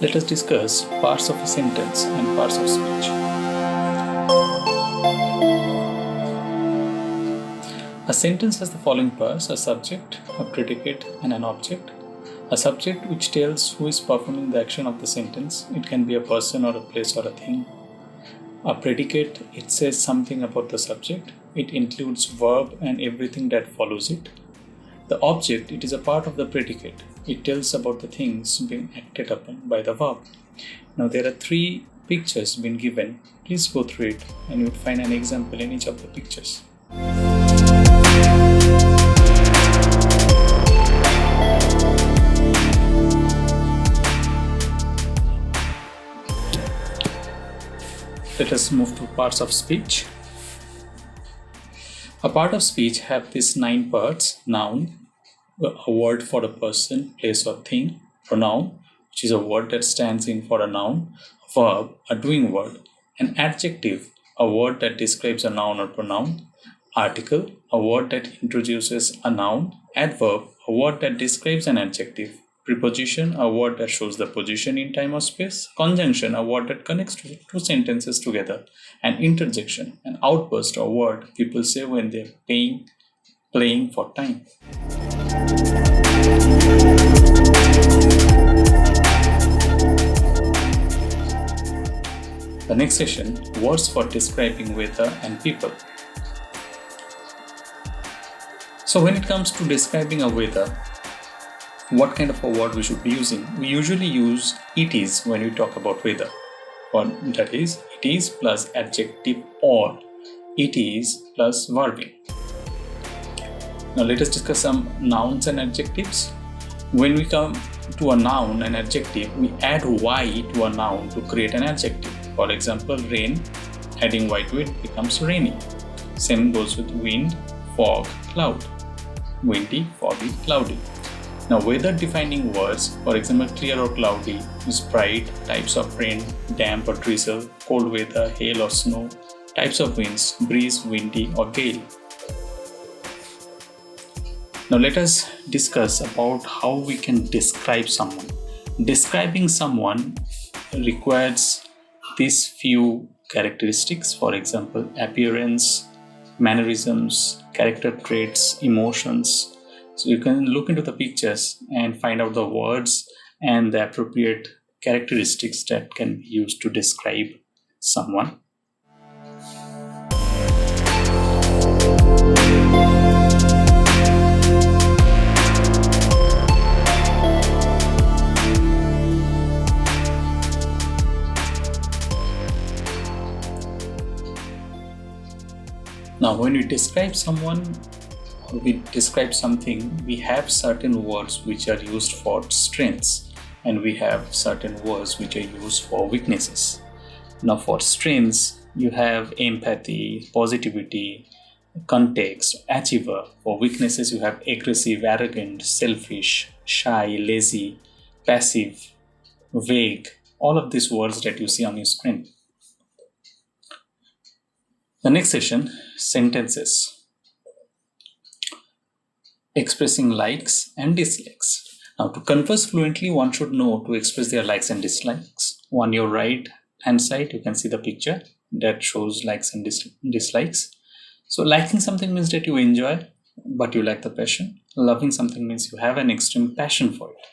Let us discuss parts of a sentence and parts of speech. A sentence has the following parts: a subject, a predicate, and an object. A subject which tells who is performing the action of the sentence. It can be a person or a place or a thing. A predicate, it says something about the subject. It includes verb and everything that follows it. The object, it is a part of the predicate. It tells about the things being acted upon by the verb. Now there are 3 pictures been given. Please go through it and you will find an example in each of the pictures. Let us move to parts of speech. A part of speech have these 9 parts: noun, a word for a person, place or thing; pronoun, which is a word that stands in for a noun; verb, a doing word; an adjective, a word that describes a noun or pronoun; article, a word that introduces a noun; adverb, a word that describes an adjective; preposition, a word that shows the position in time or space; conjunction, a word that connects 2 sentences together; and interjection, an outburst or word people say when they're playing for time. The next session, words for describing weather and people. So when it comes to describing a weather, what kind of a word we should be using? We usually use it is when we talk about weather. Or that is, it is plus adjective or it is plus verbing. Now let us discuss some nouns and adjectives. When we come to a noun and adjective, we add y to a noun to create an adjective. For example, rain, adding y to it becomes rainy. Same goes with wind, fog, cloud. Windy, foggy, cloudy. Now weather defining words, for example, clear or cloudy, is bright, types of rain, damp or drizzle, cold weather, hail or snow, types of winds, breeze, windy or gale. Now let us discuss about how we can describe someone. Describing someone requires these few characteristics, for example, appearance, mannerisms, character traits, emotions. So you can look into the pictures and find out the words and the appropriate characteristics that can be used to describe someone. Now, when we describe someone or we describe something, we have certain words which are used for strengths and we have certain words which are used for weaknesses. Now, for strengths, you have empathy, positivity, context, achiever. For weaknesses, you have aggressive, arrogant, selfish, shy, lazy, passive, vague. All of these words that you see on your screen. The next session, sentences. Expressing likes and dislikes. Now, to converse fluently, one should know to express their likes and dislikes. On your right hand side, you can see the picture that shows likes and dislikes. So, liking something means that you enjoy, but you lack the passion. Loving something means you have an extreme passion for it.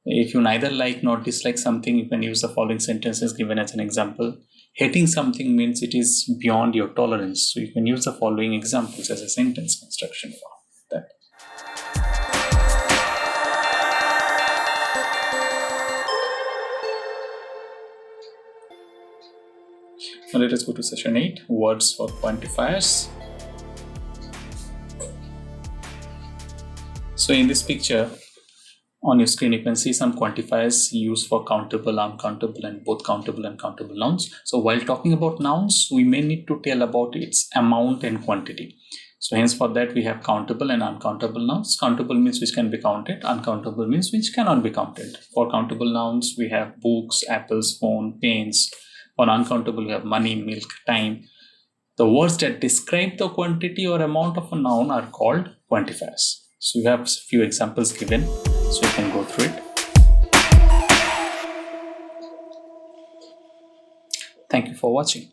If you neither like nor dislike something, you can use the following sentences given as an example. Hating something means it is beyond your tolerance. So you can use the following examples as a sentence construction for that. Now let us go to session 8, words for quantifiers. So in this picture, on your screen, you can see some quantifiers used for countable, uncountable, and both countable and countable nouns. So while talking about nouns, we may need to tell about its amount and quantity. So hence for that, we have countable and uncountable nouns. Countable means which can be counted. Uncountable means which cannot be counted. For countable nouns, we have books, apples, phone, pens. For uncountable, we have money, milk, time. The words that describe the quantity or amount of a noun are called quantifiers. So we have a few examples given, so you can go through it. Thank you for watching.